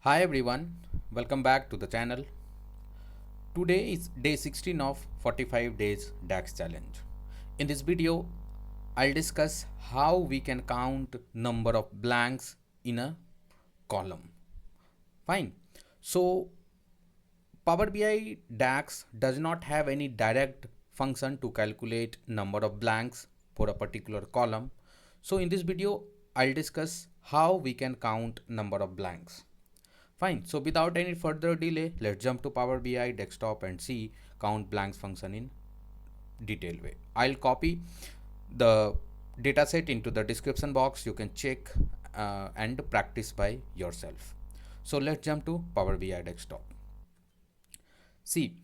Hi everyone, welcome back to the channel. Today is day 16 of 45 days DAX challenge. In this video, I'll discuss how we can count number of blanks in a column. Fine. So Power BI DAX does not have any direct function to calculate number of blanks for a particular column. So in this video, I'll discuss how we can count number of blanks. Fine. So without any further delay, let's jump to Power BI desktop and see count blanks function in detailed way. I'll copy the dataset into the description box. You can check and practice by yourself. So let's jump to Power BI desktop. See,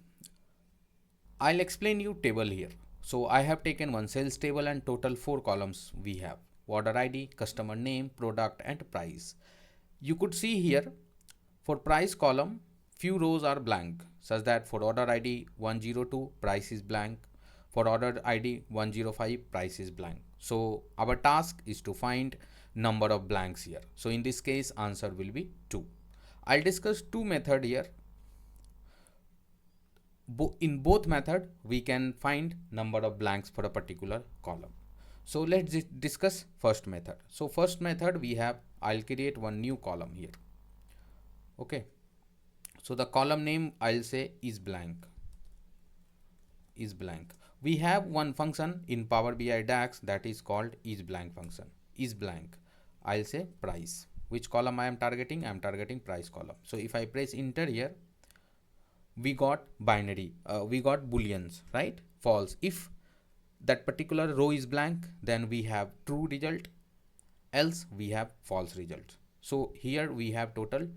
I'll explain you table here. So I have taken one sales table and total 4 columns we have: order ID, customer name, product and price. You could see here for price column, few rows are blank, such that for order ID 102, price is blank. For order ID 105, price is blank. So our task is to find number of blanks here. So in this case, answer will be 2. I'll discuss two methods here. In both method, we can find number of blanks for a particular column. So let's discuss first method. So first method we have, I'll create one new column here. Okay, so the column name I'll say is blank. We have one function in Power BI DAX that is called isBlank function. IsBlank. I'll say price. Which column I am targeting? I am targeting price column. So if I press enter here, we got binary. We got booleans, right? False. If that particular row is blank, then we have true result. Else we have false result. So here we have total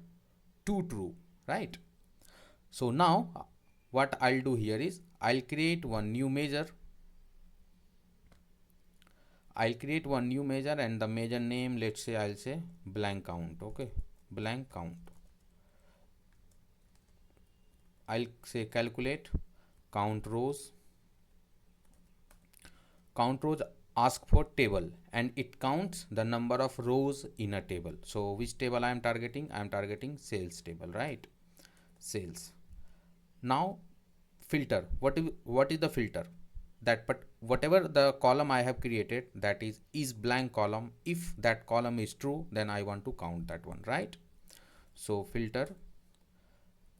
2 true, right? So now what I'll do here is I'll create one new measure. And the measure name, let's say I'll say blank count. Okay, blank count. I'll say calculate count rows. Count rows ask for table and it counts the number of rows in a table. So which table I am targeting? I am targeting sales table, right? Sales. Now filter. What is the filter? But whatever the column I have created, that is blank column. If that column is true, then I want to count that one, right? So filter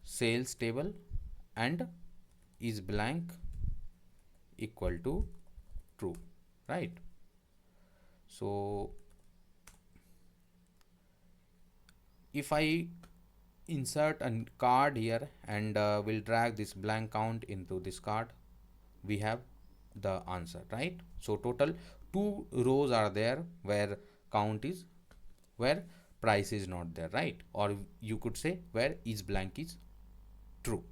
sales table and is blank equal to true, right? So if I insert a card here and we'll drag this blank count into this card, we have the answer, right? So total 2 rows are there where where price is not there, right? Or you could say where is blank is true.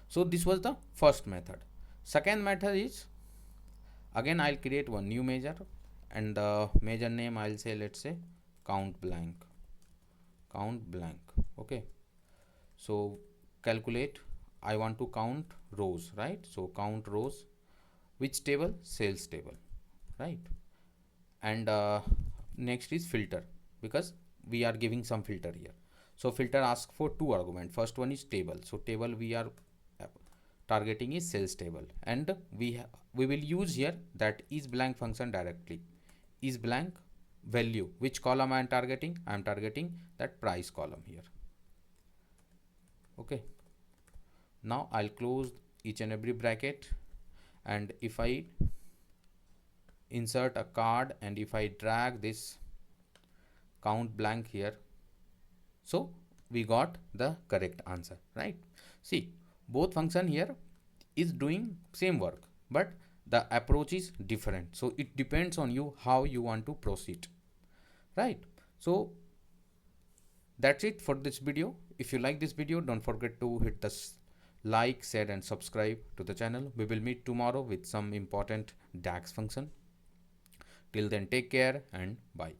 So this was the first method. Second method is, again I'll create one new measure and the measure name I'll say, let's say COUNTBLANK. Okay, so calculate, I want to count rows, right? So count rows. Which table? Sales table, right? And next is filter, because we are giving some filter here. So filter asks for 2 arguments. First one is table. So table we are targeting is sales table, and we will use here that is blank function directly. Is blank value. Which column I am targeting? I am targeting that price column here. Okay. Now I'll close each and every bracket, and if I insert a card and if I drag this count blank here, so we got the correct answer, right? See, both function here is doing same work, but the approach is different. So it depends on you how you want to proceed, right? So that's it for this video. If you like this video, don't forget to hit the like, share and subscribe to the channel. We will meet tomorrow with some important DAX function. Till then, take care and bye.